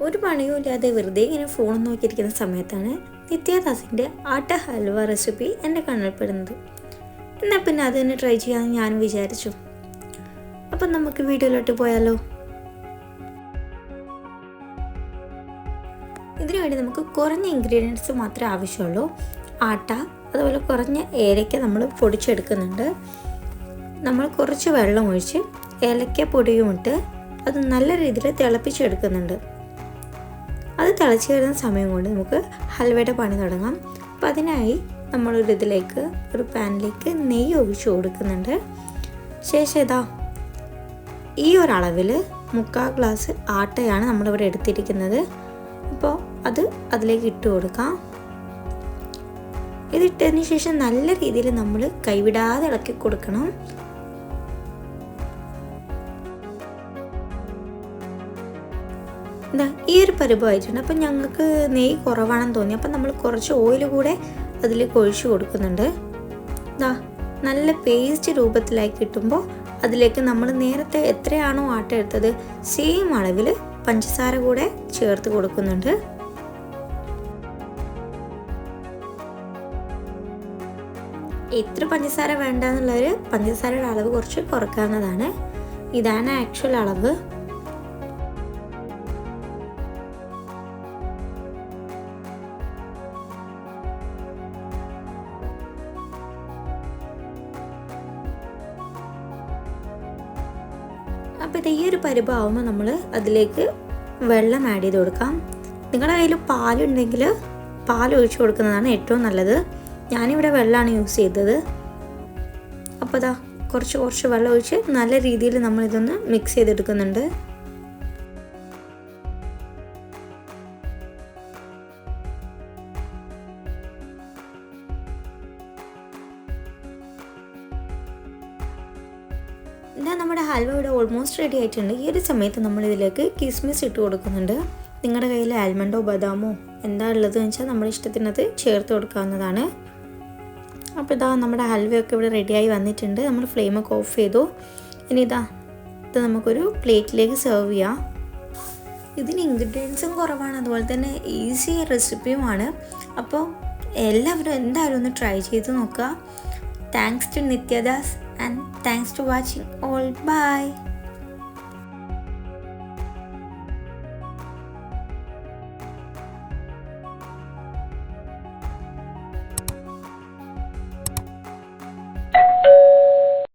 ഒരു പണിയും ഇല്ലാതെ വെറുതെ ഇങ്ങനെ ഫോൺ നോക്കിയിരിക്കുന്ന സമയത്താണ് നിത്യദാസിൻ്റെ ആട്ട ഹൽവ റെസിപ്പി എൻ്റെ കണ്ണിൽപ്പെടുന്നത്. എന്നാൽ പിന്നെ അത് തന്നെ ട്രൈ ചെയ്യാമെന്ന് ഞാനും വിചാരിച്ചു. അപ്പം നമുക്ക് വീഡിയോയിലോട്ട് പോയാലോ. ഇതിനു വേണ്ടി നമുക്ക് കുറഞ്ഞ ഇൻഗ്രീഡിയൻസ് മാത്രമേ ആവശ്യമുള്ളൂ. ആട്ട, അതുപോലെ കുറഞ്ഞ ഏലക്ക നമ്മൾ പൊടിച്ചെടുക്കുന്നുണ്ട്. നമ്മൾ കുറച്ച് വെള്ളം ഒഴിച്ച് ഏലക്ക പൊടിയും ഇട്ട് അത് നല്ല രീതിയിൽ തിളപ്പിച്ചെടുക്കുന്നുണ്ട്. അത് തിളച്ച് വരുന്ന സമയം കൊണ്ട് നമുക്ക് ഹൽവയുടെ പണി തുടങ്ങാം. അപ്പം അതിനായി ഒരു പാനിലേക്ക് നെയ്യ് ഒഴിച്ച് കൊടുക്കുന്നുണ്ട്. ശേഷം ഈ ഒരളവിൽ 3/4 ഗ്ലാസ് ആട്ടയാണ് നമ്മളിവിടെ എടുത്തിരിക്കുന്നത്. അപ്പോൾ അത് അതിലേക്ക് ഇട്ട് കൊടുക്കാം. ഇതിട്ടതിന് ശേഷം നല്ല രീതിയിൽ നമ്മൾ കൈവിടാതെ ഇളക്കി കൊടുക്കണം. ഈ ഒരു പരുവമായിട്ടുണ്ട്. അപ്പം ഞങ്ങൾക്ക് നെയ്യ് കുറവാണെന്ന് തോന്നി. അപ്പം നമ്മൾ കുറച്ച് ഓയിൽ കൂടെ അതിലേക്ക് ഒഴിച്ച് കൊടുക്കുന്നുണ്ട്. നല്ല പേസ്റ്റ് രൂപത്തിലായി കിട്ടുമ്പോൾ അതിലേക്ക് നമ്മൾ നേരത്തെ എത്രയാണോ ആട്ട എടുത്തത് സെയിം അളവിൽ പഞ്ചസാര കൂടെ ചേർത്ത് കൊടുക്കുന്നുണ്ട്. എത്ര പഞ്ചസാര വേണ്ടെന്നുള്ളൊരു പഞ്ചസാരയുടെ അളവ് കുറച്ച് കുറക്കാവുന്നതാണ്. ഇതാണ് ആക്ച്വൽ അളവ്. അപ്പോൾ ഈ ഒരു പരുവമാകുമ്പോൾ നമ്മൾ അതിലേക്ക് വെള്ളം ആഡ് ചെയ്ത് കൊടുക്കാം. നിങ്ങളുടെ കയ്യിൽ പാലുണ്ടെങ്കിൽ പാൽ ഒഴിച്ച് കൊടുക്കുന്നതാണ് ഏറ്റവും നല്ലത്. ഞാനിവിടെ വെള്ളമാണ് യൂസ് ചെയ്തത്. അപ്പോൾ കുറച്ച് വെള്ളം ഒഴിച്ച് നല്ല രീതിയിൽ നമ്മളിതൊന്ന് മിക്സ് ചെയ്തെടുക്കുന്നുണ്ട്. നമ്മുടെ ഹൽവ ഇവിടെ ഓൾമോസ്റ്റ് റെഡി ആയിട്ടുണ്ട്. ഈ ഒരു സമയത്ത് നമ്മളിതിലേക്ക് കിസ്മിസ് ഇട്ട് കൊടുക്കുന്നുണ്ട്. നിങ്ങളുടെ കയ്യിൽ ആൽമണ്ടോ ബദാമോ എന്താ ഉള്ളതെന്ന് വെച്ചാൽ നമ്മുടെ ഇഷ്ടത്തിനത് ചേർത്ത് കൊടുക്കാവുന്നതാണ്. അപ്പോൾ നമ്മുടെ ഹൽവയൊക്കെ ഇവിടെ റെഡിയായി വന്നിട്ടുണ്ട്. നമ്മൾ ഫ്ലെയിമൊക്കെ ഓഫ് ചെയ്തു. ഇനി ഇത് നമുക്കൊരു പ്ലേറ്റിലേക്ക് സെർവ് ചെയ്യാം. ഇതിന് ഇൻഗ്രീഡിയൻസും കുറവാണ്, അതുപോലെ തന്നെ ഈസി റെസിപ്പിയുമാണ്. അപ്പോൾ എല്ലാവരും എന്തായാലും ഒന്ന് ട്രൈ ചെയ്ത് നോക്കുക. Thanks to Nityadas and thanks to watching all. Bye.